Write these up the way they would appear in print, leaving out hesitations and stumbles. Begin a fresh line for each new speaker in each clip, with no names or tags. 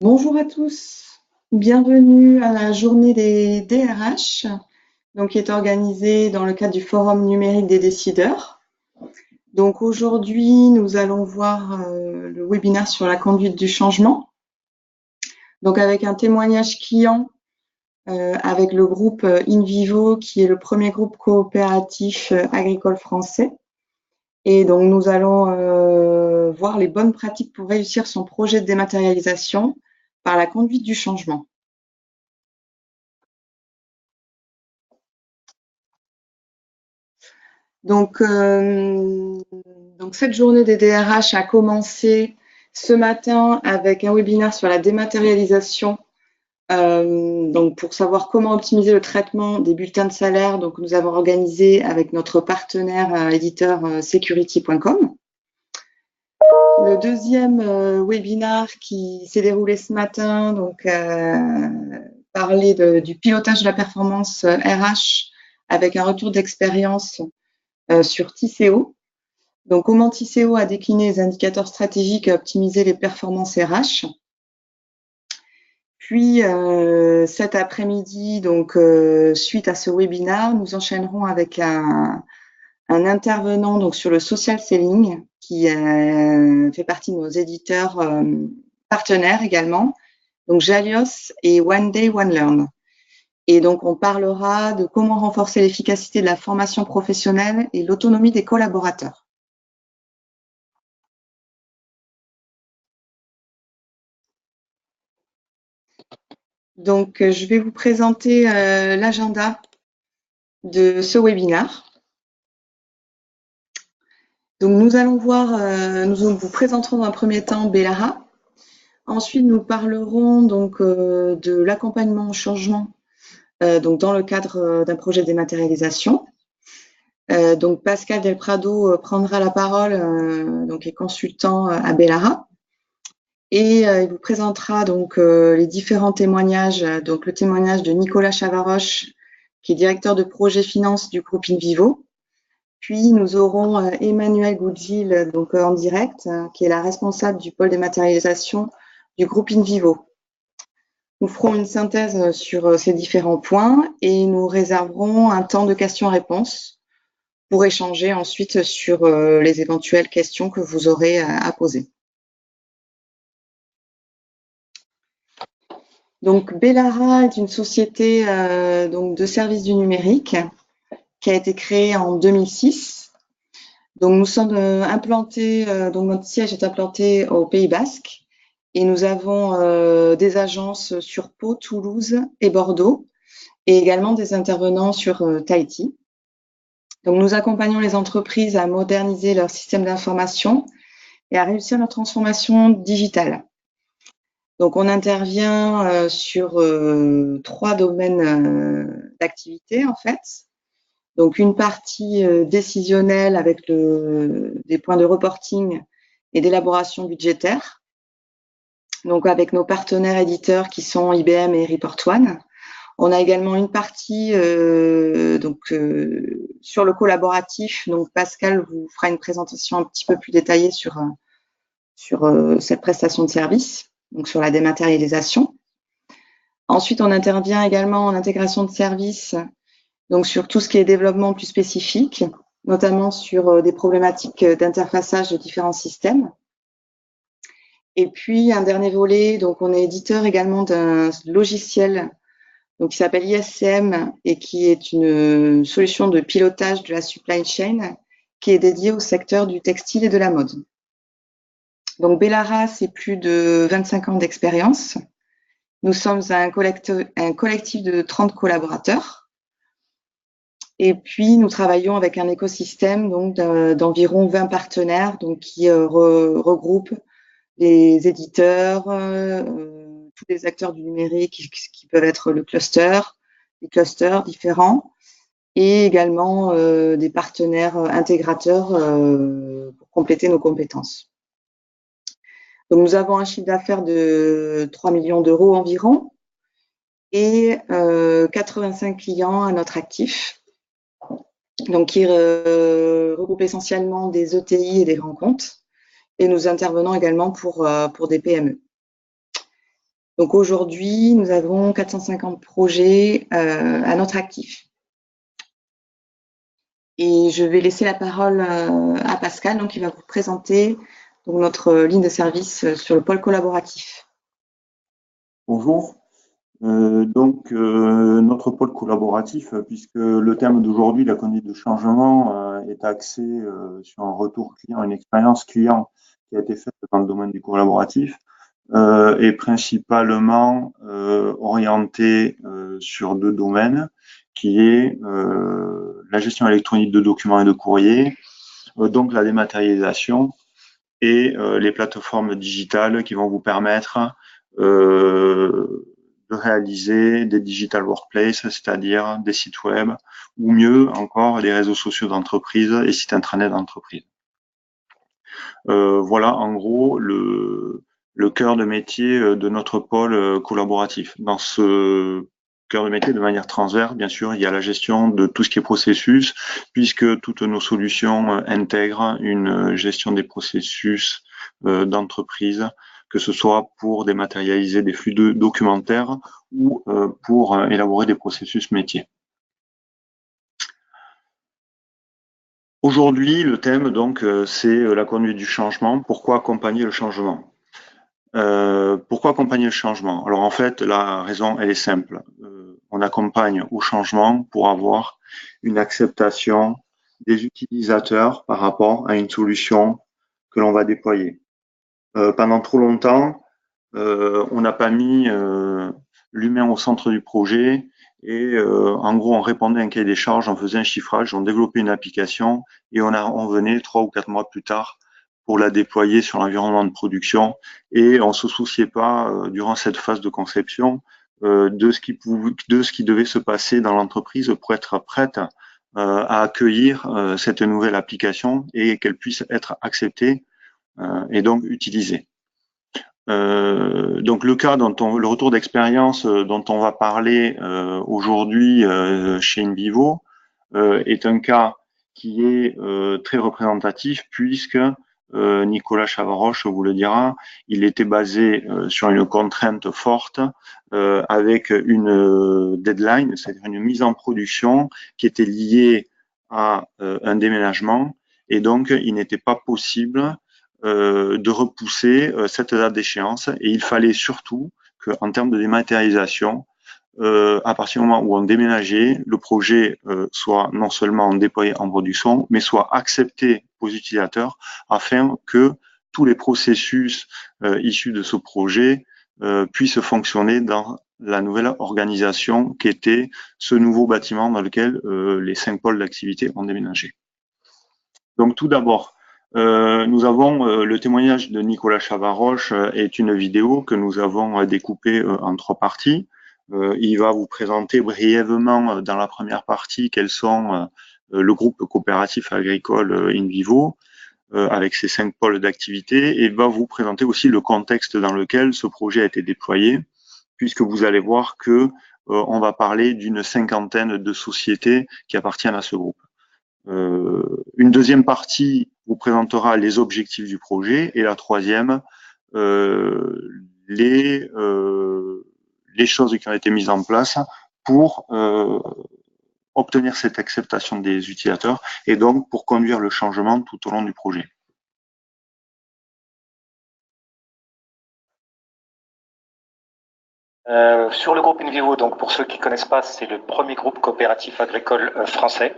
Bonjour à tous, bienvenue à la journée des DRH, qui est organisée dans le cadre du Forum numérique des décideurs. Donc aujourd'hui, nous allons voir le webinaire sur la conduite du changement. Donc avec un témoignage client avec le groupe InVivo, qui est le premier groupe coopératif agricole français. Et donc nous allons voir les bonnes pratiques pour réussir son projet de dématérialisation par la conduite du changement. Donc, cette journée des DRH a commencé ce matin avec un webinaire sur la dématérialisation, donc pour savoir comment optimiser le traitement des bulletins de salaire. Donc, nous avons organisé avec notre partenaire éditeur security.com. Le deuxième webinaire qui s'est déroulé ce matin, parlait du pilotage de la performance RH avec un retour d'expérience sur Tisséo. Donc, comment Tisséo a décliné les indicateurs stratégiques et optimisé les performances RH. Puis, cet après-midi, suite à ce webinaire, nous enchaînerons avec un intervenant sur le social selling qui fait partie de nos éditeurs partenaires également, donc Jalios et One Day One Learn. Et donc, on parlera de comment renforcer l'efficacité de la formation professionnelle et l'autonomie des collaborateurs. Donc, je vais vous présenter l'agenda de ce webinaire. Donc, nous allons voir, nous vous présenterons dans un premier temps Bellara. Ensuite, nous parlerons de l'accompagnement au changement dans le cadre d'un projet de dématérialisation. Donc, Pascal Del Prado prendra la parole, est consultant à Bellara. Et il vous présentera les différents témoignages, le témoignage de Nicolas Chavaroche, qui est directeur de projet finance du groupe InVivo. Puis nous aurons Emmanuel Goudgil en direct, qui est la responsable du pôle dématérialisation du groupe InVivo. Nous ferons une synthèse sur ces différents points et nous réserverons un temps de questions-réponses pour échanger ensuite sur les éventuelles questions que vous aurez à poser. Donc, Bellara est une société de services du numérique qui a été créée en 2006. Donc, nous sommes implantés, notre siège est implanté au Pays Basque et nous avons des agences sur Pau, Toulouse et Bordeaux et également des intervenants sur Tahiti. Donc, nous accompagnons les entreprises à moderniser leur système d'information et à réussir leur transformation digitale. Donc, on intervient sur 3 domaines d'activité, en fait. Donc, une partie décisionnelle avec des points de reporting et d'élaboration budgétaire. Donc, avec nos partenaires éditeurs qui sont IBM et ReportOne. On a également une partie sur le collaboratif. Donc, Pascal vous fera une présentation un petit peu plus détaillée sur cette prestation de service, donc sur la dématérialisation. Ensuite, on intervient également en intégration de services, donc sur tout ce qui est développement plus spécifique, notamment sur des problématiques d'interfaçage de différents systèmes. Et puis, un dernier volet, on est éditeur également d'un logiciel qui s'appelle ISCM et qui est une solution de pilotage de la supply chain qui est dédiée au secteur du textile et de la mode. Donc, Bellara, c'est plus de 25 ans d'expérience. Nous sommes un collectif de 30 collaborateurs. Et puis, nous travaillons avec un écosystème d'environ 20 partenaires qui regroupe les éditeurs, tous les acteurs du numérique qui peuvent être les clusters différents, et également des partenaires intégrateurs pour compléter nos compétences. Donc, nous avons un chiffre d'affaires de 3 millions d'euros environ et 85 clients à notre actif, qui regroupe essentiellement des ETI et des grands comptes. Et nous intervenons également pour des PME. Donc aujourd'hui, nous avons 450 projets à notre actif. Et je vais laisser la parole à Pascal, donc, qui va vous présenter donc, notre ligne de service sur le pôle collaboratif.
Bonjour. Notre pôle collaboratif, puisque le thème d'aujourd'hui, la conduite de changement, est axé sur un retour client, une expérience client qui a été faite dans le domaine du collaboratif, est principalement orienté sur deux domaines, qui est la gestion électronique de documents et de courriers, donc la dématérialisation et les plateformes digitales qui vont vous permettre de réaliser des digital workplaces, c'est-à-dire des sites web ou mieux encore des réseaux sociaux d'entreprise et sites intranet d'entreprise. Voilà en gros le cœur de métier de notre pôle collaboratif. Dans ce cœur de métier, de manière transverse, bien sûr, il y a la gestion de tout ce qui est processus, puisque toutes nos solutions intègrent une gestion des processus d'entreprise, que ce soit pour dématérialiser des flux documentaires ou pour élaborer des processus métiers. Aujourd'hui, le thème, donc, c'est la conduite du changement. Pourquoi accompagner le changement? Pourquoi accompagner le changement? Alors en fait, la raison, elle est simple. On accompagne au changement pour avoir une acceptation des utilisateurs par rapport à une solution que l'on va déployer. Pendant trop longtemps, on n'a pas mis l'humain au centre du projet et en gros, on répondait à un cahier des charges, on faisait un chiffrage, on développait une application et on venait 3 ou 4 mois plus tard pour la déployer sur l'environnement de production et on se souciait pas durant cette phase de conception de ce qui devait se passer dans l'entreprise pour être prête à accueillir cette nouvelle application et qu'elle puisse être acceptée et donc utilisée. Donc le retour d'expérience dont on va parler aujourd'hui chez InVivo est un cas qui est très représentatif puisque Nicolas Chavaroche vous le dira, il était basé sur une contrainte forte avec une deadline, c'est-à-dire une mise en production qui était liée à un déménagement et donc il n'était pas possible de repousser cette date d'échéance et il fallait surtout qu'en termes de dématérialisation, à partir du moment où on déménageait, le projet soit non seulement déployé en production, mais soit accepté aux utilisateurs afin que tous les processus issus de ce projet puissent fonctionner dans la nouvelle organisation qu'était ce nouveau bâtiment dans lequel les 5 pôles d'activité ont déménagé. Donc tout d'abord, nous avons le témoignage de Nicolas Chavaroche est une vidéo que nous avons découpée en 3 parties. Il va vous présenter brièvement dans la première partie quels sont le groupe coopératif agricole InVivo avec ses 5 pôles d'activité et va vous présenter aussi le contexte dans lequel ce projet a été déployé, puisque vous allez voir que on va parler d'une 50aine de sociétés qui appartiennent à ce groupe. Une deuxième partie vous présentera les objectifs du projet et la troisième les choses qui ont été mises en place pour obtenir cette acceptation des utilisateurs et donc pour conduire le changement tout au long du projet.
Sur le groupe InVivo, donc pour ceux qui ne connaissent pas, c'est le premier groupe coopératif agricole français.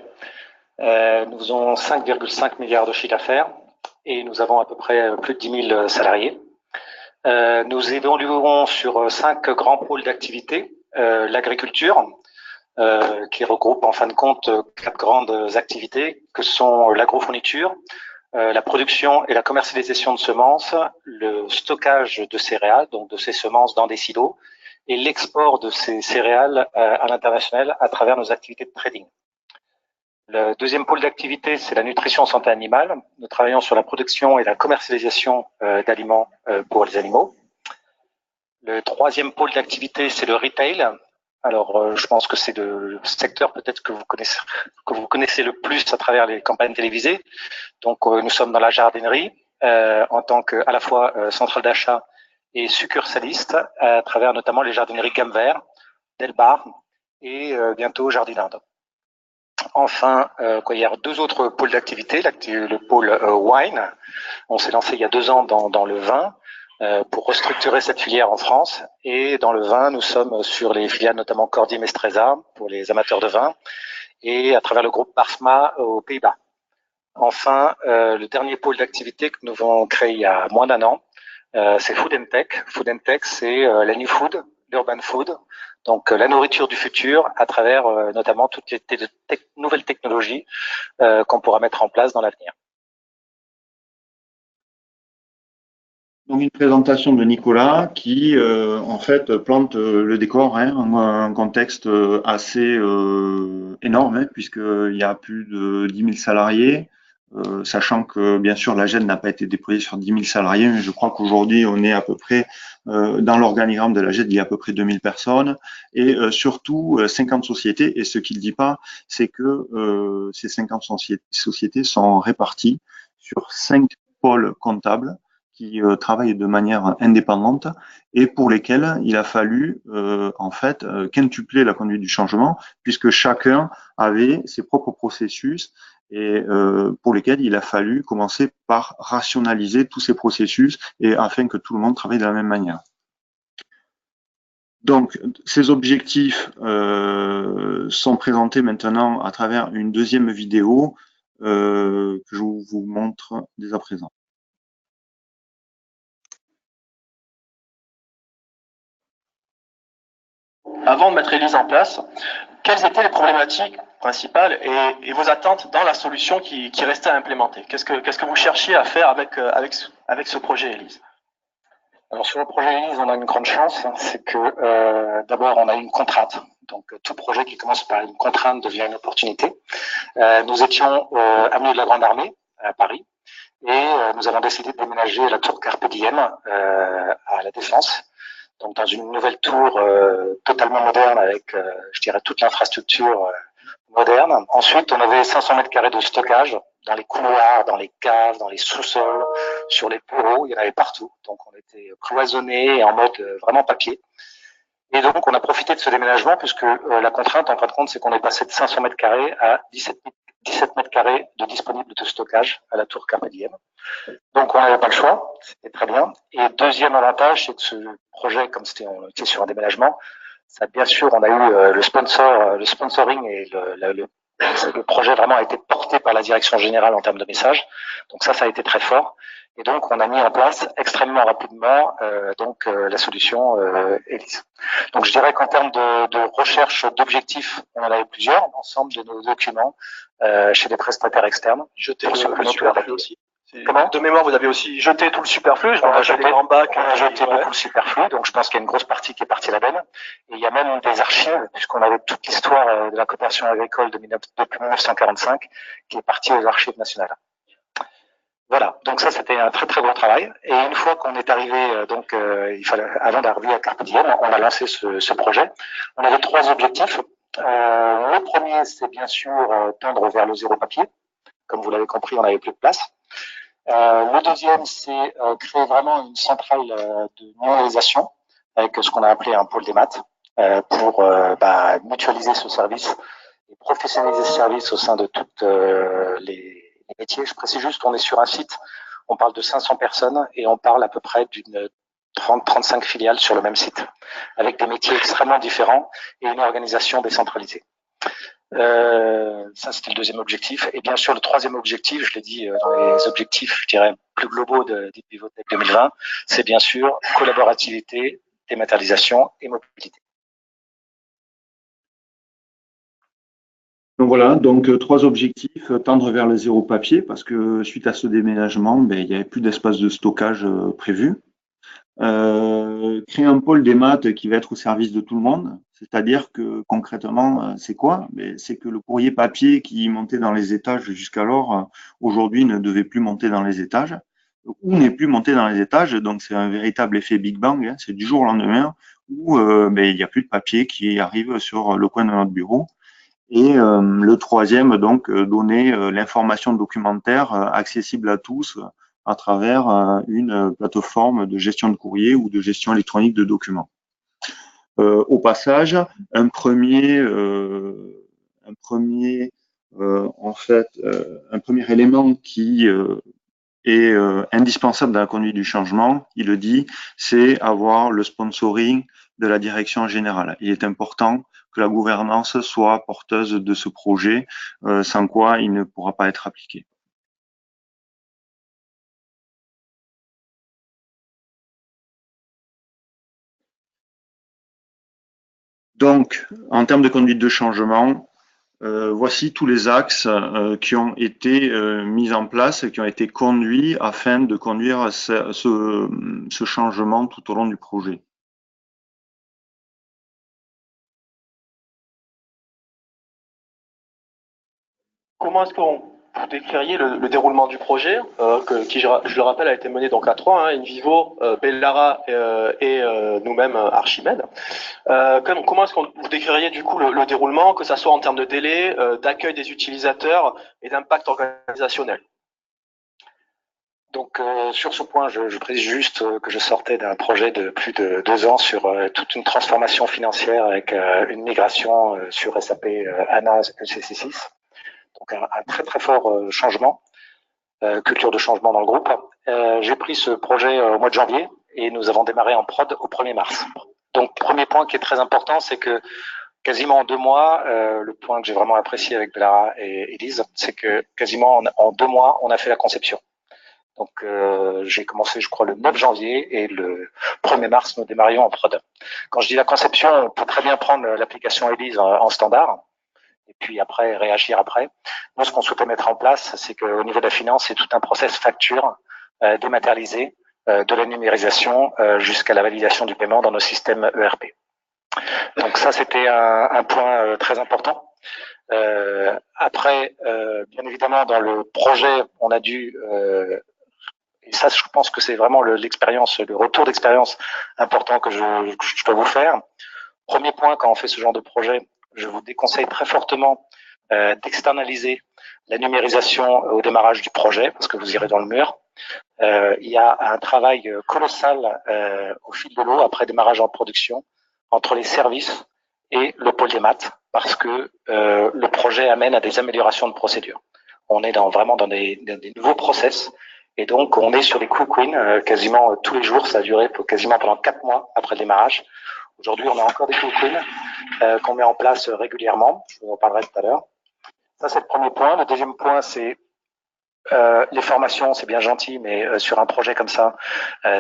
Nous faisons 5,5 milliards de chiffre d'affaires et nous avons à peu près plus de 10 000 salariés. Nous évoluons sur 5 grands pôles d'activité. L'agriculture, qui regroupe en fin de compte 4 grandes activités, que sont l'agrofourniture, la production et la commercialisation de semences, le stockage de céréales, donc de ces semences dans des silos, et l'export de ces céréales à l'international à travers nos activités de trading. Le deuxième pôle d'activité, c'est la nutrition santé animale. Nous travaillons sur la production et la commercialisation d'aliments pour les animaux. Le troisième pôle d'activité, c'est le retail. Alors, je pense que c'est le secteur peut-être que vous connaissez le plus à travers les campagnes télévisées. Donc, nous sommes dans la jardinerie en tant qu'à la fois centrale d'achat et succursalistes à travers notamment les jardineries Gamme-Vert, Delbar et bientôt Jardinande. Enfin, il y a 2 autres pôles d'activité, le pôle wine. On s'est lancé il y a 2 ans dans le vin pour restructurer cette filière en France. Et dans le vin, nous sommes sur les filiales notamment Cordy Mestreza pour les amateurs de vin et à travers le groupe Parfma aux Pays-Bas. Enfin, le dernier pôle d'activité que nous avons créé il y a moins d'1 an, c'est Food and Tech. Food and Tech, c'est la New Food, l'Urban Food, donc la nourriture du futur à travers notamment toutes les nouvelles technologies qu'on pourra mettre en place dans l'avenir.
Donc une présentation de Nicolas qui en fait plante le décor, un contexte assez énorme, puisqu'il y a plus de 10 000 salariés, sachant que bien sûr la GED n'a pas été déployée sur 10 000 salariés, mais je crois qu'aujourd'hui on est à peu près, dans l'organigramme de la GED, il y a à peu près 2000 personnes, et surtout 50 sociétés, et ce qu'il ne dit pas, c'est que ces 50 sociétés sont réparties sur 5 pôles comptables, qui travaillent de manière indépendante et pour lesquels il a fallu en fait quintupler la conduite du changement, puisque chacun avait ses propres processus et pour lesquels il a fallu commencer par rationaliser tous ces processus et afin que tout le monde travaille de la même manière. Donc, ces objectifs sont présentés maintenant à travers une deuxième vidéo que je vous montre dès à présent.
Avant de mettre Élise en place, quelles étaient les problématiques principales et vos attentes dans la solution qui restait à implémenter? Qu'est-ce que vous cherchiez à faire avec ce projet, Élise?
Alors sur le projet Élise, on a une grande chance, c'est que d'abord on a une contrainte. Donc tout projet qui commence par une contrainte devient une opportunité. Nous étions avenue de la Grande Armée à Paris et nous avons décidé de déménager la tour Carpe Diem à la Défense. Donc dans une nouvelle tour totalement moderne avec, je dirais, toute l'infrastructure moderne. Ensuite, on avait 500 mètres carrés de stockage dans les couloirs, dans les caves, dans les sous-sols, sur les bureaux, il y en avait partout. Donc on était cloisonné et en mode vraiment papier. Et donc on a profité de ce déménagement puisque la contrainte, en fin de compte, c'est qu'on est passé de 500 mètres carrés à 17 mètres carrés de disponible de stockage à la tour Carpe Diem. Donc on n'avait pas le choix, c'était très bien. Et deuxième avantage, c'est que ce projet, comme on était sur un déménagement, ça bien sûr, on a eu le sponsoring et le projet vraiment a été porté par la direction générale en termes de messages. Donc ça a été très fort. Et donc on a mis en place extrêmement rapidement la solution Élise. Donc je dirais qu'en termes de recherche d'objectifs, on en avait plusieurs, l'ensemble de nos documents chez des prestataires externes.
Jeter le superflu aussi.
Comment ?
De mémoire, vous avez aussi jeté tout le superflu. On a jeté
en bac, on a jeté beaucoup le superflu. Donc je pense qu'il y a une grosse partie qui est partie à la benne. Et il y a même des archives, puisqu'on avait toute l'histoire de la coopération agricole depuis 1945, qui est partie aux archives nationales. Voilà, donc ça c'était un très très gros travail. Et une fois qu'on est arrivé, il fallait, avant d'arriver à Carpe Diem, on a lancé ce projet. On avait 3 objectifs. Le premier, c'est bien sûr tendre vers le zéro papier. Comme vous l'avez compris, on n'avait plus de place. Le deuxième, c'est créer vraiment une centrale de numérisation avec ce qu'on a appelé un pôle des maths pour mutualiser ce service et professionnaliser ce service au sein de toutes les métiers. Je précise juste, on est sur un site, on parle de 500 personnes et on parle à peu près d'une 30-35 filiales sur le même site, avec des métiers extrêmement différents et une organisation décentralisée. Ça, c'était le deuxième objectif. Et bien sûr, le troisième objectif, je l'ai dit dans les objectifs, je dirais, plus globaux de Deep Pivot Tech 2020, c'est bien sûr collaborativité, dématérialisation et mobilité.
Donc voilà, donc 3 objectifs, tendre vers le zéro papier, parce que suite à ce déménagement, il n'y avait plus d'espace de stockage prévu. Créer un pôle des maths qui va être au service de tout le monde, c'est-à-dire que concrètement, c'est quoi? C'est que le courrier papier qui montait dans les étages jusqu'alors, aujourd'hui ne devait plus monter dans les étages, ou n'est plus monté dans les étages, donc c'est un véritable effet Big Bang, c'est du jour au lendemain, où il n'y a plus de papier qui arrive sur le coin de notre bureau. Et le troisième, donc, donner l'information documentaire accessible à tous à travers une plateforme de gestion de courrier ou de gestion électronique de documents. Au passage, un premier élément qui est indispensable dans la conduite du changement, il le dit, c'est avoir le sponsoring de la direction générale. Il est important que la gouvernance soit porteuse de ce projet, sans quoi il ne pourra pas être appliqué. Donc, en termes de conduite de changement, voici tous les axes qui ont été mis en place, qui ont été conduits afin de conduire ce changement tout au long du projet.
Comment est-ce qu'on vous décririez le déroulement du projet, qui, je le rappelle, a été mené donc à trois, hein, InVivo, Bellara et nous-mêmes Archimède. Comment est-ce qu'on vous décririez du coup le déroulement, que ça soit en termes de délai, d'accueil des utilisateurs et d'impact organisationnel?
Donc sur ce point, je précise juste que je sortais d'un projet de plus de 2 ans sur toute une transformation financière avec une migration sur SAP ANA ECC6. Donc un très très fort changement, culture de changement dans le groupe. J'ai pris ce projet au mois de janvier et nous avons démarré en prod au 1er mars. Donc premier point qui est très important, c'est que quasiment en 2 mois, le point que j'ai vraiment apprécié avec Bellara et Elise, c'est que quasiment en 2 mois, on a fait la conception. Donc j'ai commencé, je crois, le 9 janvier et le 1er mars, nous démarrions en prod. Quand je dis la conception, on peut très bien prendre l'application Elise en standard et puis après réagir après. Nous, ce qu'on souhaitait mettre en place, c'est qu'au niveau de la finance, c'est tout un process facture dématérialisé, de la numérisation jusqu'à la validation du paiement dans nos systèmes ERP. Donc ça, c'était un point très important. Après, bien évidemment, dans le projet, on a dû et ça, je pense que c'est vraiment l'expérience, le retour d'expérience important que je dois vous faire. Premier point, quand on fait ce genre de projet, je vous déconseille très fortement d'externaliser la numérisation au démarrage du projet, parce que vous irez dans le mur. Il y a un travail colossal au fil de l'eau, après démarrage en production, entre les services et le pôle des maths, parce que le projet amène à des améliorations de procédure. On est vraiment dans des nouveaux process. Et donc, on est sur des quick wins quasiment tous les jours. Ça a duré quasiment pendant 4 mois après le démarrage. Aujourd'hui, on a encore des quick wins qu'on met en place régulièrement. Je vous en parlerai tout à l'heure. Ça, c'est le premier point. Le deuxième point, c'est les formations. C'est bien gentil, mais sur un projet comme ça,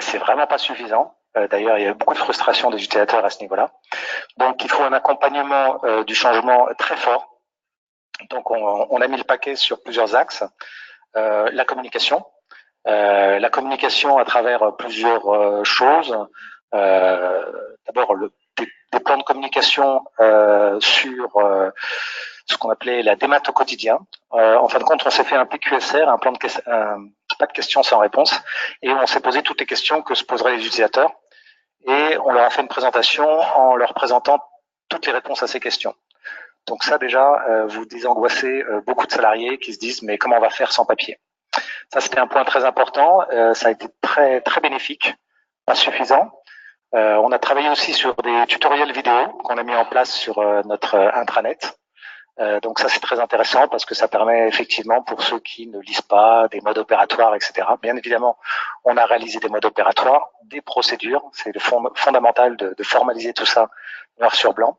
c'est vraiment pas suffisant. D'ailleurs, il y a beaucoup de frustration des utilisateurs à ce niveau-là. Donc, il faut un accompagnement du changement très fort. Donc, on a mis le paquet sur plusieurs axes. La communication. La communication à travers plusieurs choses. D'abord, des plans de communication sur ce qu'on appelait la démat au quotidien. En fin de compte, on s'est fait un PQSR, un plan de pas de questions sans réponse, et on s'est posé toutes les questions que se poseraient les utilisateurs, et on leur a fait une présentation en leur présentant toutes les réponses à ces questions. Donc ça déjà, vous désangoissez beaucoup de salariés qui se disent mais comment on va faire sans papier? Ça, c'était un point très important. Ça a été très, très bénéfique, pas suffisant. On a travaillé aussi sur des tutoriels vidéo qu'on a mis en place sur notre intranet. Donc ça, c'est très intéressant parce que ça permet effectivement pour ceux qui ne lisent pas des modes opératoires, etc. Bien évidemment, on a réalisé des modes opératoires, des procédures. C'est le fondamental de formaliser tout ça noir sur blanc.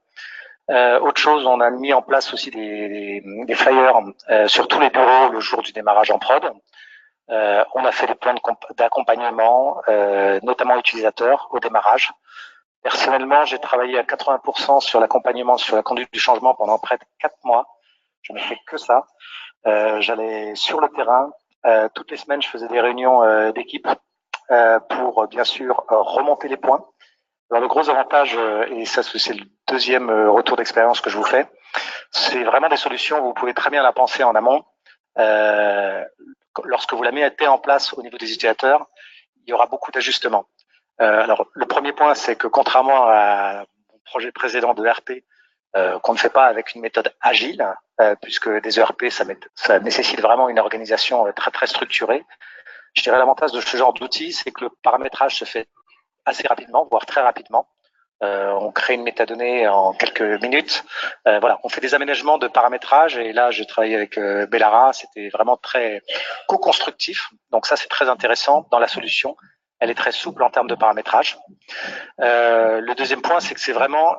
Autre chose, on a mis en place aussi des flyers sur tous les bureaux le jour du démarrage en prod. On a fait des plans d'accompagnement, notamment utilisateurs, au démarrage. Personnellement, j'ai travaillé à 80% sur l'accompagnement, sur la conduite du changement pendant près de 4 mois. Je ne fais que ça. J'allais sur le terrain. Toutes les semaines, je faisais des réunions d'équipe pour, bien sûr, remonter les points. Alors, le gros avantage, et ça, c'est le deuxième retour d'expérience que je vous fais, c'est vraiment des solutions. Vous pouvez très bien la penser en amont. Lorsque vous la mettez en place au niveau des utilisateurs, il y aura beaucoup d'ajustements. Alors, le premier point, c'est que contrairement à mon projet précédent de ERP, qu'on ne fait pas avec une méthode agile, puisque des ERP, ça nécessite vraiment une organisation très, très structurée. Je dirais l'avantage de ce genre d'outil, c'est que le paramétrage se fait assez rapidement, voire très rapidement. On crée une métadonnée en quelques minutes. Voilà, on fait des aménagements de paramétrage et là, je travaille avec Bellara. C'était vraiment très co-constructif. Donc ça, c'est très intéressant dans la solution. Elle est très souple en termes de paramétrage. Le deuxième point, c'est que c'est vraiment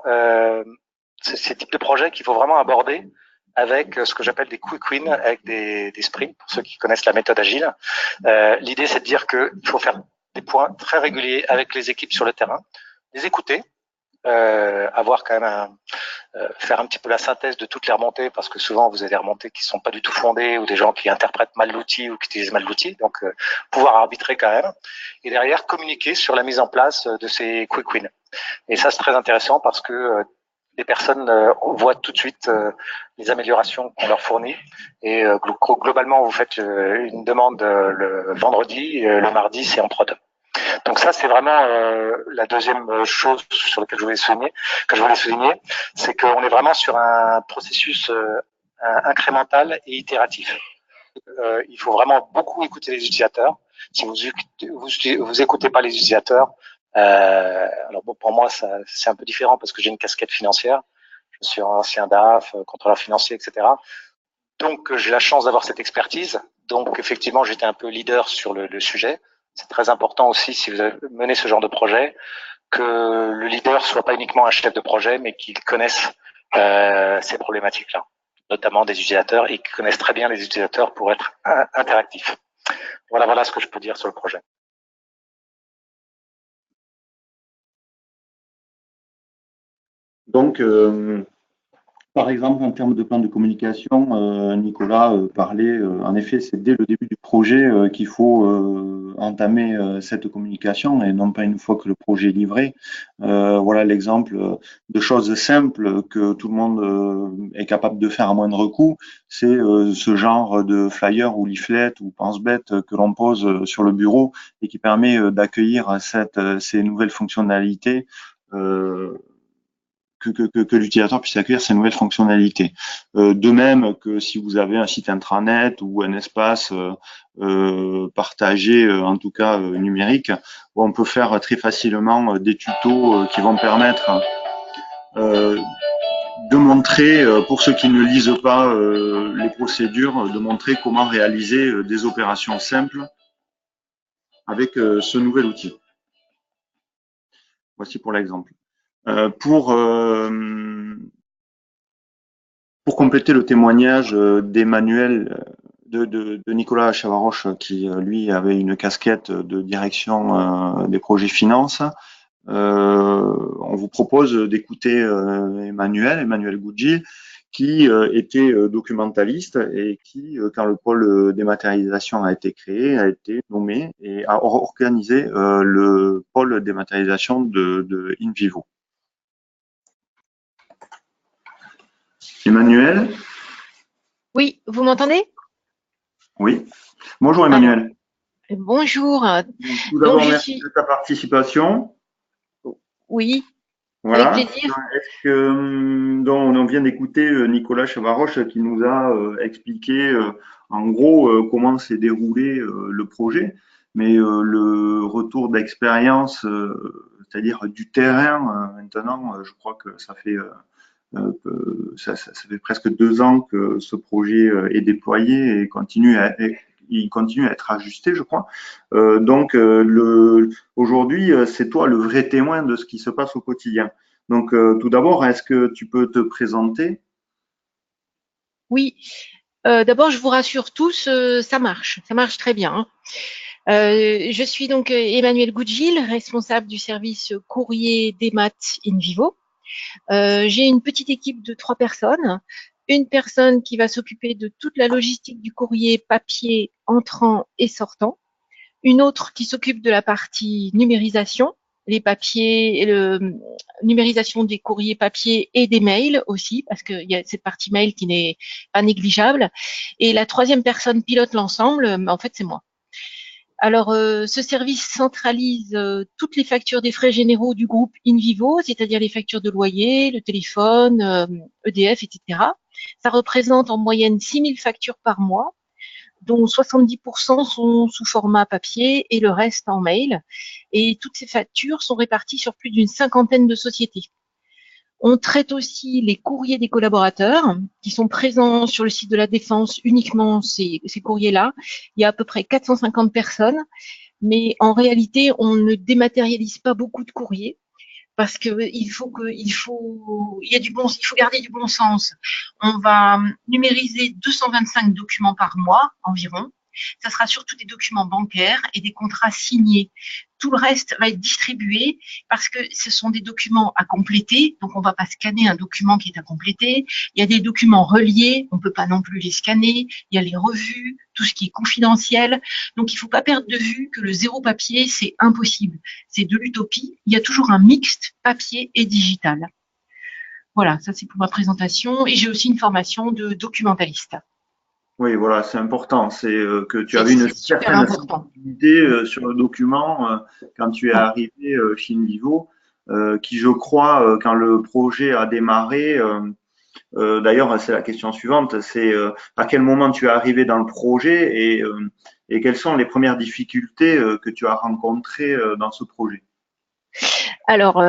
ces types de projets qu'il faut vraiment aborder avec ce que j'appelle des quick wins, avec des sprints, pour ceux qui connaissent la méthode agile. L'idée, c'est de dire qu'il faut faire des points très réguliers avec les équipes sur le terrain, les écouter, avoir quand même faire un petit peu la synthèse de toutes les remontées, parce que souvent vous avez des remontées qui sont pas du tout fondées ou des gens qui interprètent mal l'outil ou qui utilisent mal l'outil, donc pouvoir arbitrer quand même, et derrière communiquer sur la mise en place de ces quick wins. Et ça, c'est très intéressant parce que les personnes voient tout de suite les améliorations qu'on leur fournit, et globalement vous faites une demande le vendredi, le mardi c'est en prod. Donc ça, c'est vraiment la deuxième chose sur laquelle je voulais souligner, c'est qu'on est vraiment sur un processus incrémental et itératif. Il faut vraiment beaucoup écouter les utilisateurs. Si vous écoutez pas les utilisateurs, alors bon, pour moi, c'est un peu différent parce que j'ai une casquette financière. Je suis ancien DAF, contrôleur financier, etc. Donc, j'ai la chance d'avoir cette expertise. Donc, effectivement, j'étais un peu leader sur le sujet. C'est très important aussi, si vous menez ce genre de projet, que le leader soit pas uniquement un chef de projet, mais qu'il connaisse ces problématiques-là, notamment des utilisateurs, et qu'il connaisse très bien les utilisateurs pour être interactif. Voilà ce que je peux dire sur le projet.
Donc, par exemple, en termes de plan de communication, Nicolas parlait, en effet, c'est dès le début du projet qu'il faut entamer cette communication et non pas une fois que le projet est livré. Voilà l'exemple de choses simples que tout le monde est capable de faire à moindre coût. C'est ce genre de flyer ou leaflet ou pense-bête que l'on pose sur le bureau et qui permet d'accueillir ces nouvelles fonctionnalités. Que l'utilisateur puisse accueillir ces nouvelles fonctionnalités. De même que si vous avez un site intranet ou un espace partagé, en tout cas numérique, où on peut faire très facilement des tutos qui vont permettre de montrer, pour ceux qui ne lisent pas les procédures, de montrer comment réaliser des opérations simples avec ce nouvel outil. Voici pour l'exemple. Pour compléter le témoignage d'Emmanuel, de Nicolas Chavaroche, qui lui avait une casquette de direction des projets finances, on vous propose d'écouter Emmanuel Goudjil, qui était documentaliste et qui, quand le pôle dématérialisation a été créé, a été nommé et a organisé le pôle dématérialisation de InVivo. Emmanuel?
Oui, vous m'entendez?
Oui. Bonjour Emmanuel.
Alors, bonjour.
Tout d'abord, merci de ta participation.
Oui,
voilà.
Avec plaisir.
Est-ce que, donc, on vient d'écouter Nicolas Chavaroche qui nous a expliqué en gros comment s'est déroulé le projet, mais le retour d'expérience, c'est-à-dire du terrain, maintenant, je crois que ça fait ça fait presque 2 ans que ce projet est déployé et il continue à être ajusté, je crois. Donc, aujourd'hui, c'est toi le vrai témoin de ce qui se passe au quotidien. Donc, tout d'abord, est-ce que tu peux te présenter?
Oui. D'abord, je vous rassure tous, ça marche très bien. Je suis donc Emmanuel Goudjil, responsable du service courrier Démat InVivo. J'ai une petite équipe de 3 personnes. Une personne qui va s'occuper de toute la logistique du courrier papier entrant et sortant. Une autre qui s'occupe de la partie numérisation, les papiers, numérisation des courriers papier et des mails aussi, parce qu'il y a cette partie mail qui n'est pas négligeable. Et la troisième personne pilote l'ensemble, en fait, c'est moi. Alors, ce service centralise toutes les factures des frais généraux du groupe InVivo, c'est-à-dire les factures de loyer, le téléphone, EDF, etc. Ça représente en moyenne 6 000 factures par mois. dont 70% sont sous format papier et le reste en mail. Et toutes ces factures sont réparties sur plus d'une cinquantaine de sociétés. On traite aussi les courriers des collaborateurs qui sont présents sur le site de la Défense, uniquement ces courriers-là. Il y a à peu près 450 personnes, mais en réalité, on ne dématérialise pas beaucoup de courriers parce que il faut garder du bon sens. On va numériser 225 documents par mois environ. Ça sera surtout des documents bancaires et des contrats signés. Tout le reste va être distribué parce que ce sont des documents à compléter. Donc, on ne va pas scanner un document qui est à compléter. Il y a des documents reliés. On ne peut pas non plus les scanner. Il y a les revues, tout ce qui est confidentiel. Donc, il ne faut pas perdre de vue que le zéro papier, c'est impossible. C'est de l'utopie. Il y a toujours un mixte papier et digital. Voilà, ça c'est pour ma présentation. Et j'ai aussi une formation de documentaliste.
Oui, voilà, c'est important. C'est que tu avais une certaine sensibilité sur le document quand tu es arrivé chez InVivo, qui, je crois, quand le projet a démarré, d'ailleurs, c'est la question suivante, c'est à quel moment tu es arrivé dans le projet et quelles sont les premières difficultés que tu as rencontrées dans ce projet?
Alors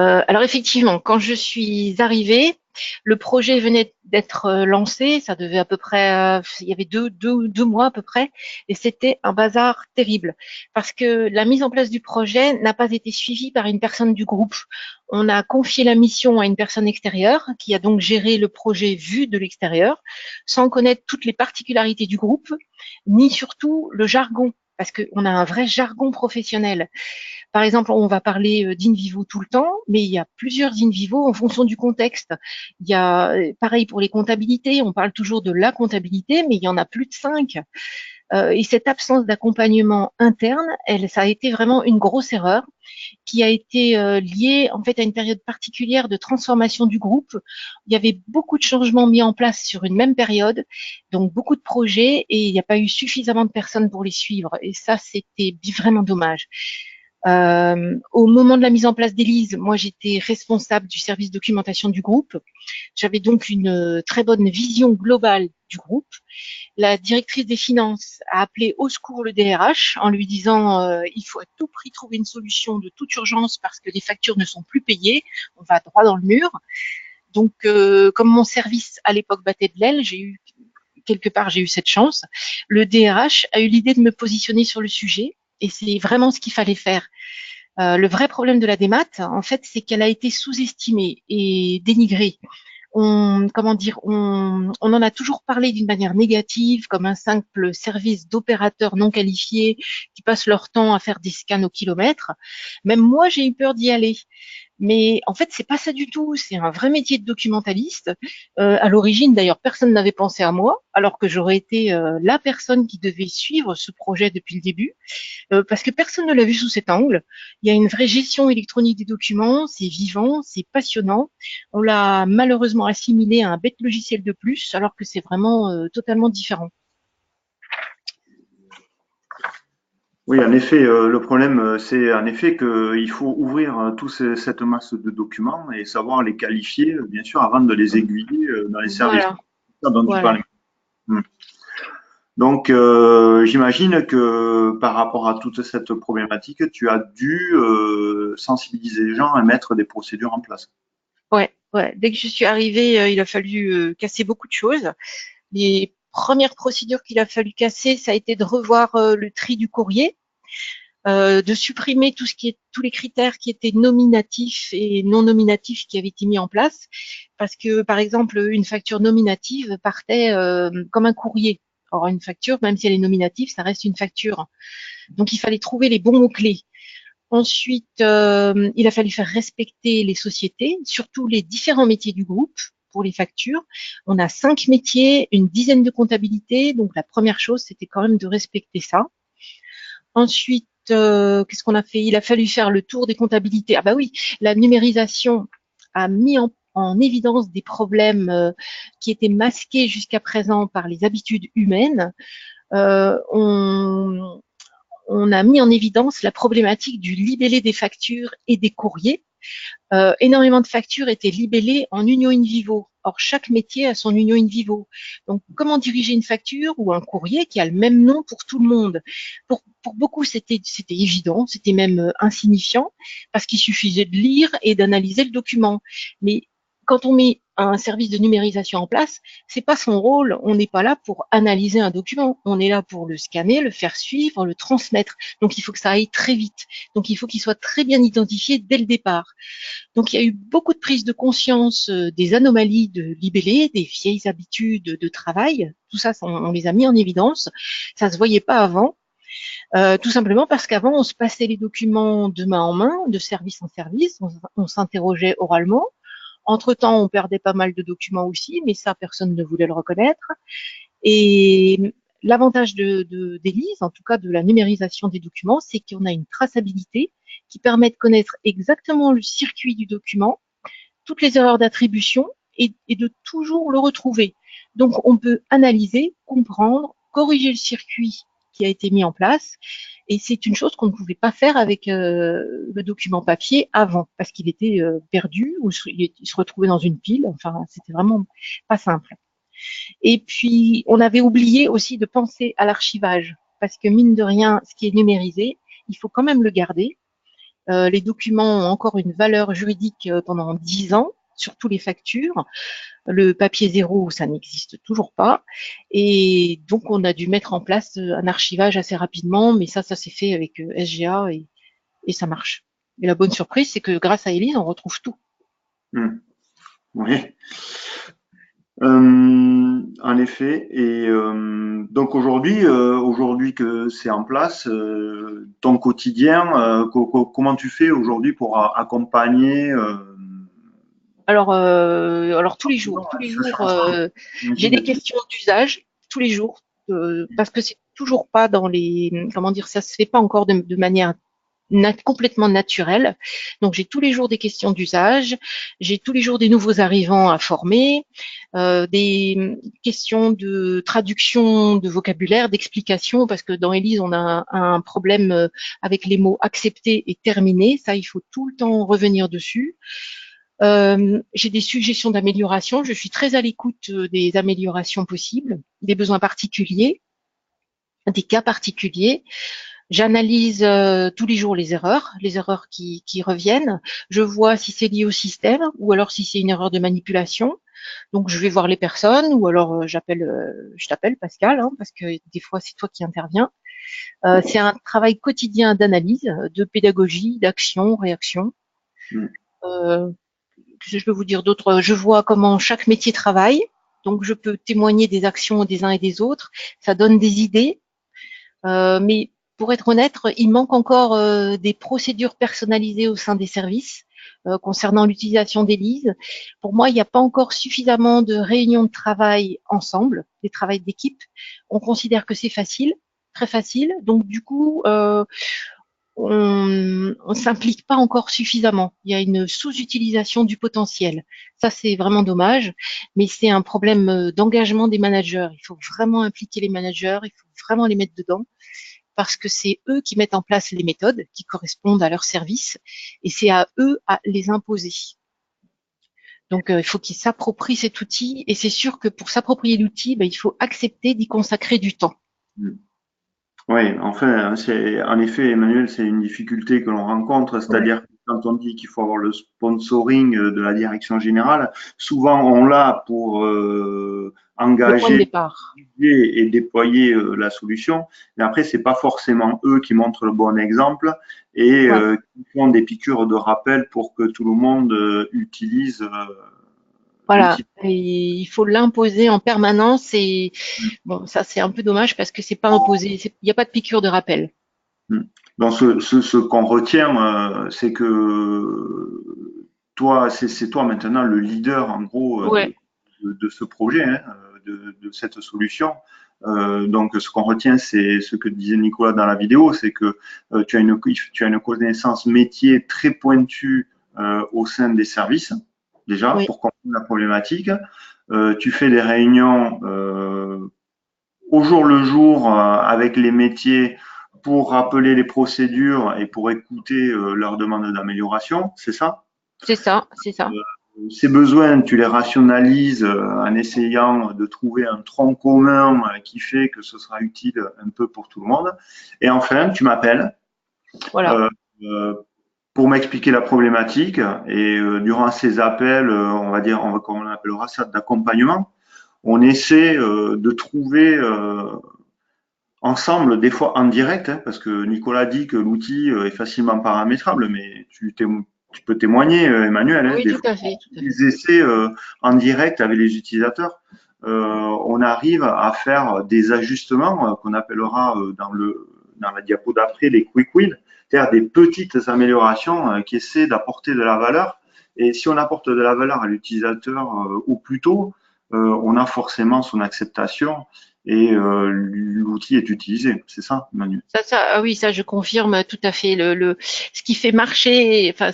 effectivement, quand je suis arrivée, le projet venait d'être lancé, ça devait à peu près, il y avait deux mois à peu près, et c'était un bazar terrible parce que la mise en place du projet n'a pas été suivie par une personne du groupe. On a confié la mission à une personne extérieure qui a donc géré le projet vu de l'extérieur, sans connaître toutes les particularités du groupe, ni surtout le jargon, parce qu'on a un vrai jargon professionnel. Par exemple, on va parler d'InVivo tout le temps, mais il y a plusieurs InVivo en fonction du contexte. Il y a, pareil pour les comptabilités, on parle toujours de la comptabilité, mais il y en a plus de 5. Et cette absence d'accompagnement interne, ça a été vraiment une grosse erreur qui a été liée en fait à une période particulière de transformation du groupe. Il y avait beaucoup de changements mis en place sur une même période, donc beaucoup de projets, et il n'y a pas eu suffisamment de personnes pour les suivre. Et ça, c'était vraiment dommage. Au moment de la mise en place d'Élise, moi j'étais responsable du service documentation du groupe. J'avais donc une très bonne vision globale du groupe. La directrice des finances a appelé au secours le DRH en lui disant il faut à tout prix trouver une solution de toute urgence parce que les factures ne sont plus payées, on va droit dans le mur. Donc comme mon service à l'époque battait de l'aile, j'ai eu cette chance. Le DRH a eu l'idée de me positionner sur le sujet. Et c'est vraiment ce qu'il fallait faire. Le vrai problème de la démat, en fait, c'est qu'elle a été sous-estimée et dénigrée. On en a toujours parlé d'une manière négative, comme un simple service d'opérateurs non qualifiés qui passent leur temps à faire des scans au kilomètre. Même moi, j'ai eu peur d'y aller. Mais en fait, c'est pas ça du tout. C'est un vrai métier de documentaliste. À l'origine, d'ailleurs, personne n'avait pensé à moi, alors que j'aurais été la personne qui devait suivre ce projet depuis le début, parce que personne ne l'a vu sous cet angle. Il y a une vraie gestion électronique des documents, c'est vivant, c'est passionnant. On l'a malheureusement assimilé à un bête logiciel de plus, alors que c'est vraiment totalement différent.
Oui, en effet, le problème, c'est en effet qu'il faut ouvrir toute cette masse de documents et savoir les qualifier, bien sûr, avant de les aiguiller dans les services dont tu parlais. Donc, j'imagine que par rapport à toute cette problématique, tu as dû sensibiliser les gens à mettre des procédures en place.
Ouais. Dès que je suis arrivée, il a fallu casser beaucoup de choses. Les premières procédures qu'il a fallu casser, ça a été de revoir le tri du courrier, de supprimer tous les critères qui étaient nominatifs et non nominatifs qui avaient été mis en place, parce que par exemple une facture nominative partait comme un courrier. Or une facture, même si elle est nominative, ça reste une facture. Donc il fallait trouver les bons mots-clés. Ensuite, il a fallu faire respecter les sociétés, surtout les différents métiers du groupe. Pour les factures, on a 5 métiers, une dizaine de comptabilités. Donc la première chose, c'était quand même de respecter ça. Ensuite, qu'est-ce qu'on a fait? Il a fallu faire le tour des comptabilités. Ah bah oui, la numérisation a mis en évidence des problèmes qui étaient masqués jusqu'à présent par les habitudes humaines. On a mis en évidence la problématique du libellé des factures et des courriers. Énormément de factures étaient libellées en Union InVivo. Or, chaque métier a son union in vivo. Donc, comment diriger une facture ou un courrier qui a le même nom pour tout le monde? Pour beaucoup, c'était évident, c'était même insignifiant, parce qu'il suffisait de lire et d'analyser le document. Mais quand on met un service de numérisation en place, c'est pas son rôle. On n'est pas là pour analyser un document. On est là pour le scanner, le faire suivre, le transmettre. Donc, il faut que ça aille très vite. Donc, il faut qu'il soit très bien identifié dès le départ. Donc, il y a eu beaucoup de prise de conscience des anomalies de libellé, des vieilles habitudes de travail. Tout ça, on les a mis en évidence. Ça se voyait pas avant. Tout simplement parce qu'avant, on se passait les documents de main en main, de service en service. On s'interrogeait oralement. Entre-temps, on perdait pas mal de documents aussi, mais ça, personne ne voulait le reconnaître. Et l'avantage d'Élise, en tout cas de la numérisation des documents, c'est qu'on a une traçabilité qui permet de connaître exactement le circuit du document, toutes les erreurs d'attribution et de toujours le retrouver. Donc, on peut analyser, comprendre, corriger le circuit qui a été mis en place. Et c'est une chose qu'on ne pouvait pas faire avec le document papier avant, parce qu'il était perdu ou il se retrouvait dans une pile. Enfin, c'était vraiment pas simple. Et puis, on avait oublié aussi de penser à l'archivage, parce que mine de rien, ce qui est numérisé, il faut quand même le garder. Les documents ont encore une valeur juridique pendant 10 ans, surtout les factures. Le papier zéro, ça n'existe toujours pas. Et donc, on a dû mettre en place un archivage assez rapidement, mais ça s'est fait avec SGA et ça marche. Et la bonne surprise, c'est que grâce à Élise, on retrouve tout.
Oui. En effet. Et donc aujourd'hui que c'est en place, ton quotidien, comment tu fais aujourd'hui pour accompagner
Alors tous les jours, j'ai des questions d'usage tous les jours parce que c'est toujours pas dans les, comment dire, ça se fait pas encore de manière complètement naturelle. Donc j'ai tous les jours des questions d'usage, j'ai tous les jours des nouveaux arrivants à former, des questions de traduction de vocabulaire, d'explication, parce que dans Élise on a un problème avec les mots accepter et terminer. Ça, il faut tout le temps revenir dessus. J'ai des suggestions d'amélioration. Je suis très à l'écoute des améliorations possibles, des besoins particuliers, des cas particuliers. J'analyse tous les jours les erreurs qui reviennent. Je vois si c'est lié au système ou alors si c'est une erreur de manipulation. Donc je vais voir les personnes ou alors je t'appelle Pascal, hein, parce que des fois c'est toi qui interviens. C'est un travail quotidien d'analyse, de pédagogie, d'action, réaction. Qu'est-ce que je peux vous dire d'autre? Je vois comment chaque métier travaille, donc je peux témoigner des actions des uns et des autres. Ça donne des idées, mais pour être honnête, il manque encore des procédures personnalisées au sein des services concernant l'utilisation d'Élise. Pour moi, il n'y a pas encore suffisamment de réunions de travail ensemble, des travails d'équipe. On considère que c'est facile, très facile. Donc du coup, on s'implique pas encore suffisamment. Il y a une sous-utilisation du potentiel. Ça, c'est vraiment dommage, mais c'est un problème d'engagement des managers. Il faut vraiment impliquer les managers, il faut vraiment les mettre dedans, parce que c'est eux qui mettent en place les méthodes qui correspondent à leur service, et c'est à eux à les imposer. Donc, il faut qu'ils s'approprient cet outil, et c'est sûr que pour s'approprier l'outil, il faut accepter d'y consacrer du temps.
Oui, enfin, en effet, Emmanuel, c'est une difficulté que l'on rencontre, c'est-à-dire que quand on dit qu'il faut avoir le sponsoring de la direction générale, souvent on l'a pour engager et déployer la solution, mais après c'est pas forcément eux qui montrent le bon exemple et qui font des piqûres de rappel pour que tout le monde utilise.
Voilà, et il faut l'imposer en permanence et bon, ça c'est un peu dommage parce que c'est pas imposé, il n'y a pas de piqûre de rappel.
Donc ce qu'on retient, c'est que toi, c'est toi maintenant le leader en gros de ce projet, hein, de cette solution. Donc ce qu'on retient, c'est ce que disait Nicolas dans la vidéo, c'est que tu as une connaissance métier très pointue au sein des services, déjà, pour comprendre la problématique. Tu fais des réunions au jour le jour avec les métiers pour rappeler les procédures et pour écouter leurs demandes d'amélioration, c'est ça?
C'est ça, c'est ça.
ces besoins, tu les rationalises en essayant de trouver un tronc commun qui fait que ce sera utile un peu pour tout le monde. Et enfin, tu m'appelles
Voilà.
pour m'expliquer la problématique. Et durant ces appels, on va dire, comment on appellera ça, d'accompagnement, on essaie de trouver ensemble, des fois en direct, hein, parce que Nicolas dit que l'outil est facilement paramétrable, mais tu peux témoigner, Emmanuel, hein,
Oui,
des
tout
fois,
à fait, tout à fait.
des essais en direct avec les utilisateurs, on arrive à faire des ajustements qu'on appellera dans la diapo d'après les quick wins, c'est-à-dire des petites améliorations qui essaient d'apporter de la valeur. Et si on apporte de la valeur à l'utilisateur au plus tôt, on a forcément son acceptation et l'outil est utilisé. C'est ça, Manu?
Ah oui, ça, je confirme tout à fait. Ce qui fait marcher, enfin,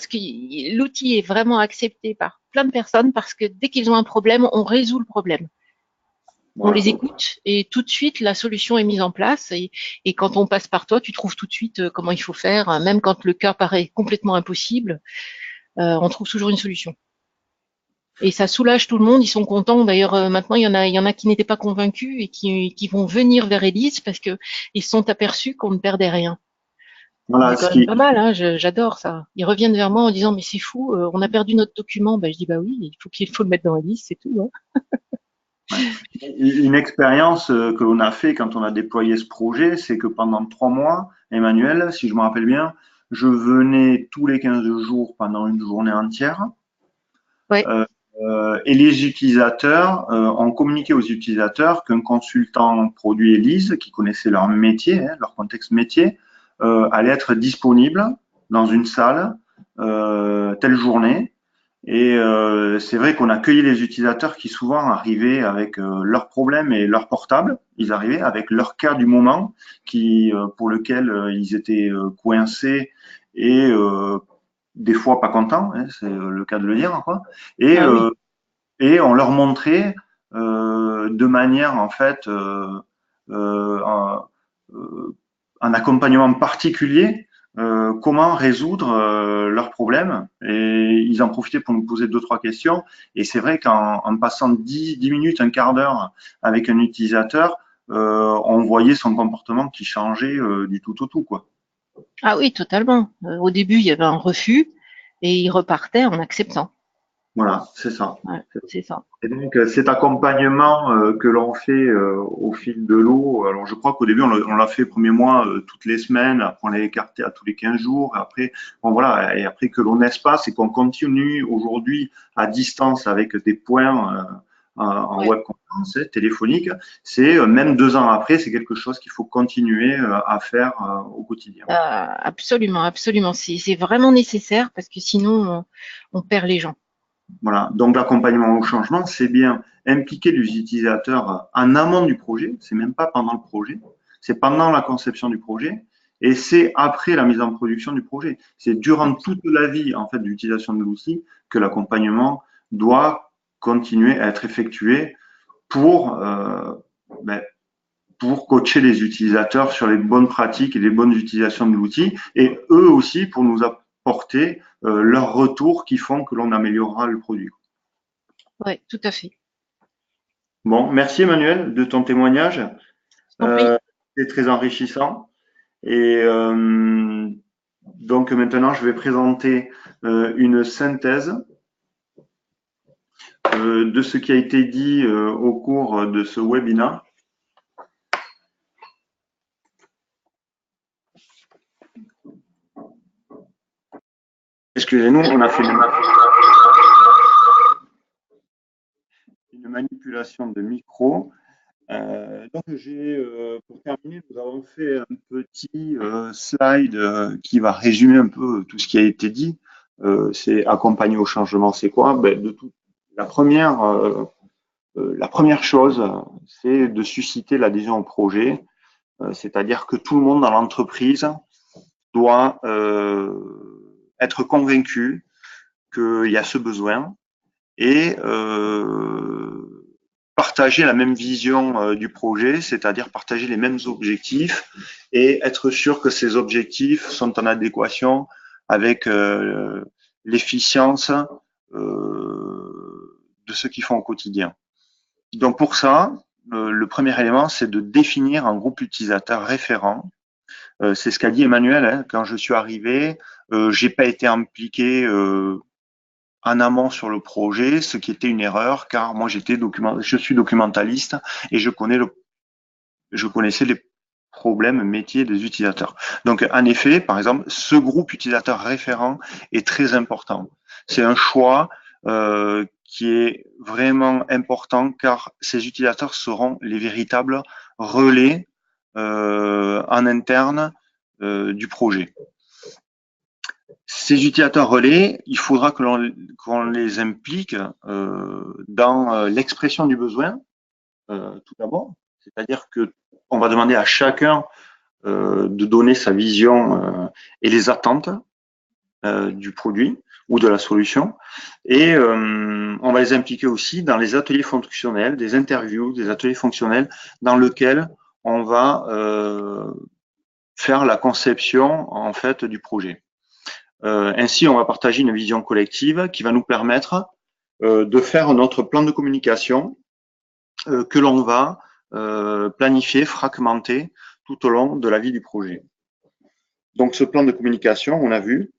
l'outil est vraiment accepté par plein de personnes parce que dès qu'ils ont un problème, on résout le problème. On
Voilà.
les écoute et tout de suite, la solution est mise en place. Et quand on passe par toi, tu trouves tout de suite comment il faut faire. Même quand le cas paraît complètement impossible, on trouve toujours une solution. Et ça soulage tout le monde, ils sont contents. D'ailleurs, maintenant, il y en a qui n'étaient pas convaincus et qui vont venir vers Elise parce que ils se sont aperçus qu'on ne perdait rien.
Voilà,
C'est quand même pas mal, hein, j'adore ça. Ils reviennent vers moi en disant mais c'est fou, on a perdu notre document. Ben, je dis bah oui, il faut le mettre dans Elise, c'est tout. Hein.
une expérience que l'on a fait quand on a déployé ce projet, c'est que pendant 3 mois, Emmanuel, si je me rappelle bien, je venais tous les 15 jours pendant une journée entière.
Ouais.
Et les utilisateurs ont communiqué aux utilisateurs qu'un consultant produit Elise, qui connaissait leur métier, hein, leur contexte métier, allait être disponible dans une salle telle journée. Et c'est vrai qu'on a accueilli les utilisateurs qui souvent arrivaient avec leurs problèmes et leur portable. Ils arrivaient avec leur cas du moment pour lequel ils étaient coincés et des fois pas contents, hein, c'est le cas de le dire, quoi. Et,
Ah oui.
et on leur montrait de manière en fait un accompagnement particulier comment résoudre leurs problèmes. Et ils en profitaient pour nous poser 2-3 questions. Et c'est vrai qu'en passant 10 minutes, un quart d'heure avec un utilisateur, on voyait son comportement qui changeait du tout au tout, quoi.
Ah oui, totalement. Au début, il y avait un refus et il repartait en acceptant.
Voilà, c'est ça.
Ouais, c'est ça.
Et donc cet accompagnement que l'on fait au fil de l'eau, alors je crois qu'au début on l'a fait le premier mois toutes les semaines, après on l'a écarté à tous les 15 jours, et après bon voilà, et après que l'on espace et qu'on continue aujourd'hui à distance avec des points en
Ouais.
webconférence téléphonique, c'est même 2 ans après, c'est quelque chose qu'il faut continuer à faire au quotidien.
Absolument, absolument. C'est vraiment nécessaire parce que sinon, on perd les gens.
Voilà. Donc, l'accompagnement au changement, c'est bien impliquer les utilisateurs en amont du projet. C'est même pas pendant le projet. C'est pendant la conception du projet et c'est après la mise en production du projet. C'est durant toute la vie, en fait, d'utilisation de l'outil que l'accompagnement doit continuer à être effectué pour, pour coacher les utilisateurs sur les bonnes pratiques et les bonnes utilisations de l'outil et eux aussi pour nous apporter leurs retours qui font que l'on améliorera le produit.
Ouais, tout à fait.
Bon, merci Emmanuel de ton témoignage.
Je t'en prie.
C'est très enrichissant. Et donc maintenant, je vais présenter une synthèse de ce qui a été dit au cours de ce webinaire. Excusez-nous, on a fait une manipulation de micro. Donc, pour terminer, nous avons fait un petit slide qui va résumer un peu tout ce qui a été dit. C'est accompagner au changement, c'est quoi? La première chose, c'est de susciter l'adhésion au projet, c'est-à-dire que tout le monde dans l'entreprise doit être convaincu qu'il y a ce besoin et partager la même vision du projet, c'est-à-dire partager les mêmes objectifs et être sûr que ces objectifs sont en adéquation avec l'efficience ce qu'ils font au quotidien. Donc pour ça, le premier élément, c'est de définir un groupe utilisateur référent. C'est ce qu'a dit Emmanuel, hein, quand je suis arrivé, j'ai pas été impliqué en amont sur le projet, ce qui était une erreur, car moi je suis documentaliste et je connaissais les problèmes métiers des utilisateurs. Donc en effet, par exemple, ce groupe utilisateur référent est très important. C'est un choix qui est vraiment important, car ces utilisateurs seront les véritables relais en interne du projet. Ces utilisateurs relais, il faudra qu'on les implique dans l'expression du besoin, tout d'abord. C'est-à-dire que on va demander à chacun de donner sa vision et les attentes du produit ou de la solution. Et on va les impliquer aussi dans les ateliers fonctionnels, des interviews, des ateliers fonctionnels dans lesquels on va faire la conception en fait du projet. Ainsi, on va partager une vision collective qui va nous permettre de faire notre plan de communication que l'on va planifier, fragmenter tout au long de la vie du projet. Donc, ce plan de communication, on a vu,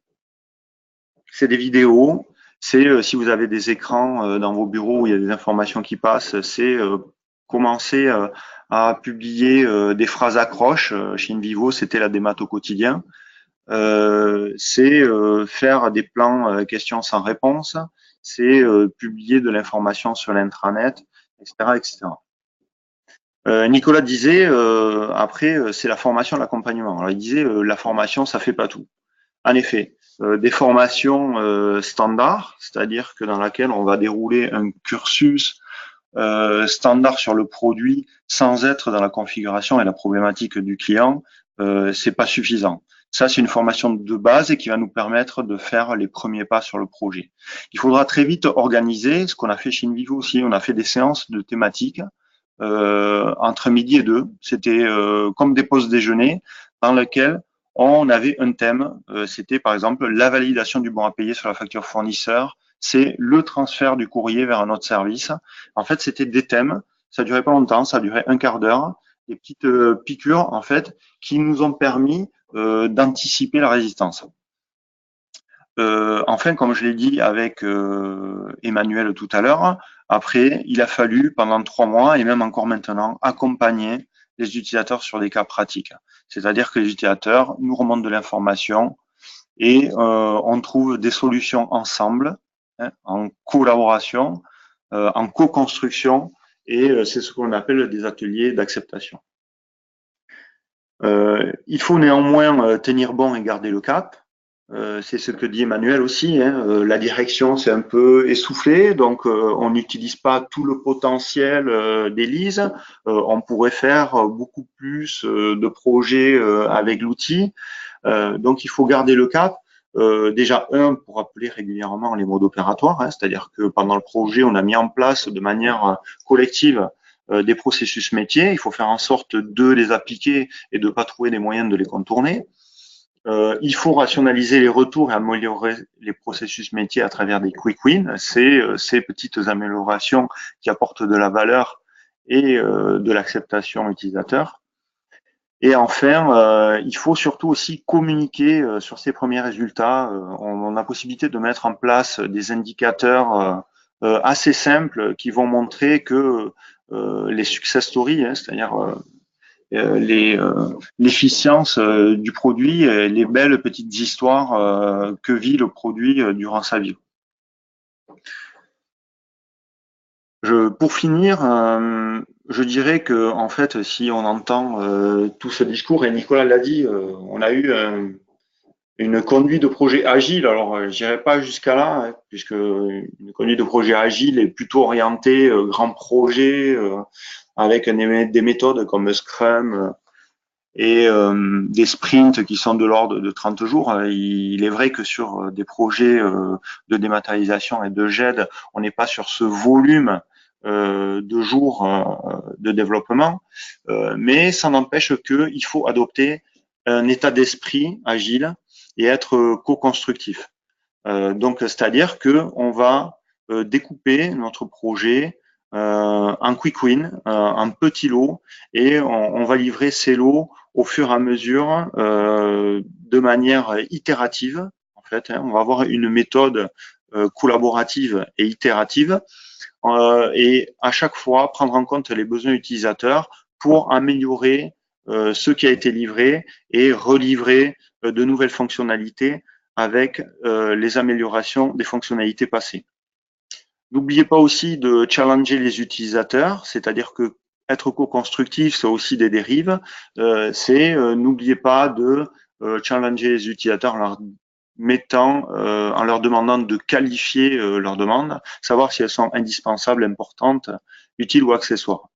c'est des vidéos, c'est si vous avez des écrans dans vos bureaux où il y a des informations qui passent, c'est commencer à publier des phrases accroches. Chez InVivo, c'était la démat au quotidien. C'est faire des plans questions sans réponse, c'est publier de l'information sur l'intranet, etc., etc. Nicolas disait après c'est la formation, l'accompagnement. Alors il disait la formation ça fait pas tout. En effet, des formations standards, c'est-à-dire que dans laquelle on va dérouler un cursus standard sur le produit sans être dans la configuration et la problématique du client, c'est pas suffisant. Ça, c'est une formation de base et qui va nous permettre de faire les premiers pas sur le projet. Il faudra très vite organiser ce qu'on a fait chez InVivo aussi. On a fait des séances de thématiques entre midi et 2. C'était comme des pauses déjeuner dans lesquelles on avait un thème. C'était par exemple la validation du bon à payer sur la facture fournisseur. C'est le transfert du courrier vers un autre service. En fait, c'était des thèmes. Ça durait pas longtemps, ça durait un quart d'heure. Des petites piqûres en fait qui nous ont permis d'anticiper la résistance. Enfin, comme je l'ai dit avec Emmanuel tout à l'heure, après, il a fallu pendant 3 mois et même encore maintenant accompagner les utilisateurs sur des cas pratiques. C'est-à-dire que les utilisateurs nous remontent de l'information et on trouve des solutions ensemble, hein, en collaboration, en co-construction, et c'est ce qu'on appelle des ateliers d'acceptation. Il faut néanmoins tenir bon et garder le cap. C'est ce que dit Emmanuel aussi, hein. La direction c'est un peu essoufflé, donc on n'utilise pas tout le potentiel d'Élise. On pourrait faire beaucoup plus de projets avec l'outil. Donc il faut garder le cap. Déjà pour rappeler régulièrement les modes opératoires, hein, c'est-à-dire que pendant le projet on a mis en place de manière collective des processus métiers. Il faut faire en sorte de les appliquer et de ne pas trouver des moyens de les contourner. Il faut rationaliser les retours et améliorer les processus métiers à travers des quick wins. C'est ces petites améliorations qui apportent de la valeur et de l'acceptation utilisateur. Et enfin, il faut surtout aussi communiquer sur ces premiers résultats. On a la possibilité de mettre en place des indicateurs assez simples qui vont montrer que les success stories, hein, c'est-à-dire l'efficience du produit, les belles petites histoires que vit le produit durant sa vie. Pour finir, je dirais que en fait, si on entend tout ce discours, et Nicolas l'a dit, on a eu une conduite de projet agile. Alors, je dirais pas jusqu'à là, hein, puisque une conduite de projet agile est plutôt orientée grand projet avec des méthodes comme Scrum et des sprints qui sont de l'ordre de 30 jours. Il est vrai que sur des projets de dématérialisation et de GED, on n'est pas sur ce volume de jours de développement, mais ça n'empêche qu'il faut adopter un état d'esprit agile et être co-constructif. Donc, c'est-à-dire que on va découper notre projet en quick win, en petits lots, et on va livrer ces lots au fur et à mesure de manière itérative. En fait, on va avoir une méthode collaborative et itérative et à chaque fois prendre en compte les besoins utilisateurs pour améliorer ce qui a été livré et relivrer de nouvelles fonctionnalités avec les améliorations des fonctionnalités passées. N'oubliez pas aussi de challenger les utilisateurs, c'est-à-dire que être co-constructif, c'est aussi des dérives. N'oubliez pas de challenger les utilisateurs en leur en leur demandant de qualifier leurs demandes, savoir si elles sont indispensables, importantes, utiles ou accessoires.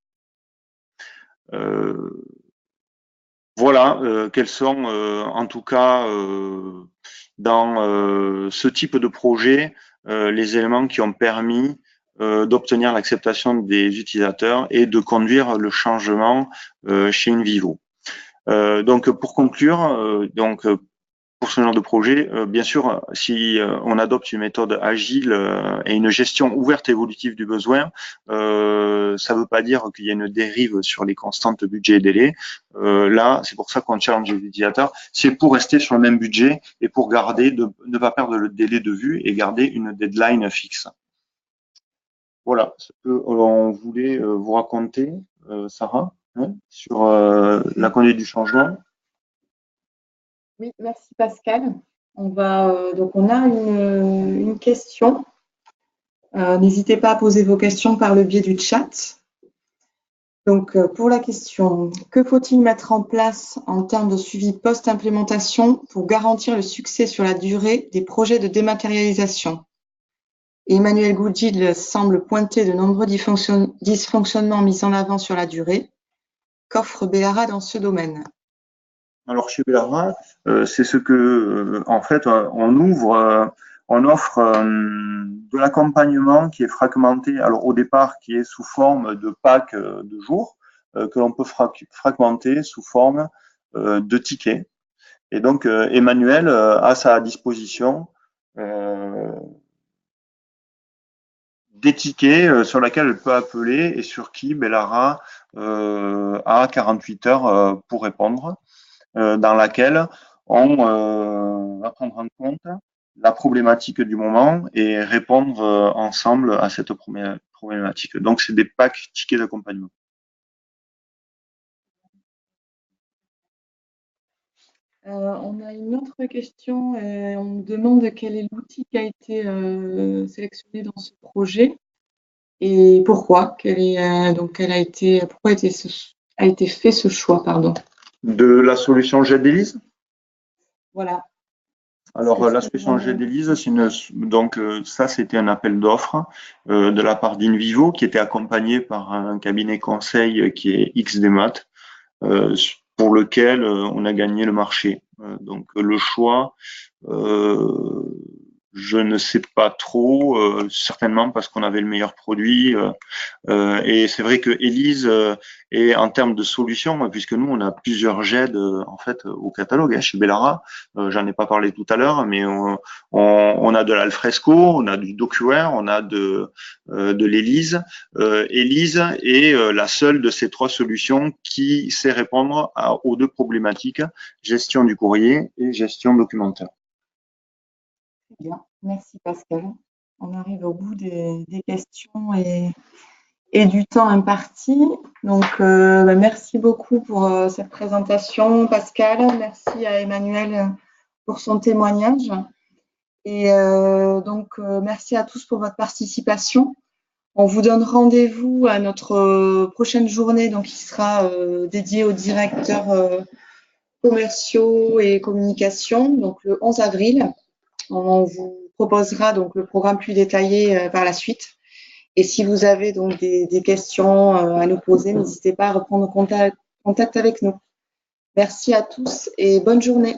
Voilà quels sont en tout cas dans ce type de projet les éléments qui ont permis d'obtenir l'acceptation des utilisateurs et de conduire le changement chez InVivo. Donc pour conclure, pour ce genre de projet, bien sûr, si on adopte une méthode agile et une gestion ouverte et évolutive du besoin, ça ne veut pas dire qu'il y a une dérive sur les constantes budget et délai. Là, c'est pour ça qu'on challenge les utilisateurs. C'est pour rester sur le même budget et pour garder, ne pas perdre le délai de vue et garder une deadline fixe. Voilà ce qu'on voulait vous raconter, Sarah, hein, sur la conduite du changement.
Oui, merci Pascal. On a une question. N'hésitez pas à poser vos questions par le biais du chat. Donc, pour la question, que faut-il mettre en place en termes de suivi post-implémentation pour garantir le succès sur la durée des projets de dématérialisation? Emmanuel Goudil semble pointer de nombreux dysfonctionnements mis en avant sur la durée. Qu'offre Bellara dans ce domaine?
Alors chez Bellara, c'est ce que, en fait, on offre de l'accompagnement qui est fragmenté. Alors au départ, qui est sous forme de pack de jours que l'on peut fragmenter sous forme de tickets. Et donc Emmanuel a à sa disposition des tickets sur lesquels elle peut appeler et sur qui Bellara a 48 heures pour répondre. Dans laquelle on va prendre en compte la problématique du moment et répondre ensemble à cette problématique. Donc, c'est des packs tickets d'accompagnement.
On a une autre question. On nous demande quel est l'outil qui a été sélectionné dans ce projet et pourquoi. Pourquoi a été fait ce choix, pardon.
De la solution GEDELYSE.
Voilà.
Alors, la solution GEDELYSE, ça, c'était un appel d'offres de la part d'InVivo qui était accompagné par un cabinet conseil qui est XDMAT, pour lequel on a gagné le marché. Donc, le choix, je ne sais pas trop, certainement parce qu'on avait le meilleur produit. Et c'est vrai que Elise est en termes de solutions, puisque nous on a plusieurs GED en fait au catalogue hein, chez Bellara. J'en ai pas parlé tout à l'heure, mais on a de l'Alfresco, on a du DocuWare, on a de l'Elise. Elise est la seule de ces trois solutions qui sait répondre aux deux problématiques, gestion du courrier et gestion documentaire.
Bien, merci Pascal. On arrive au bout des questions et du temps imparti. Donc, merci beaucoup pour cette présentation, Pascal. Merci à Emmanuel pour son témoignage. Et merci à tous pour votre participation. On vous donne rendez-vous à notre prochaine journée, donc qui sera dédiée aux directeurs commerciaux et communication, donc le 11 avril. On vous proposera donc le programme plus détaillé par la suite. Et si vous avez donc des questions à nous poser, n'hésitez pas à reprendre contact avec nous. Merci à tous et bonne journée.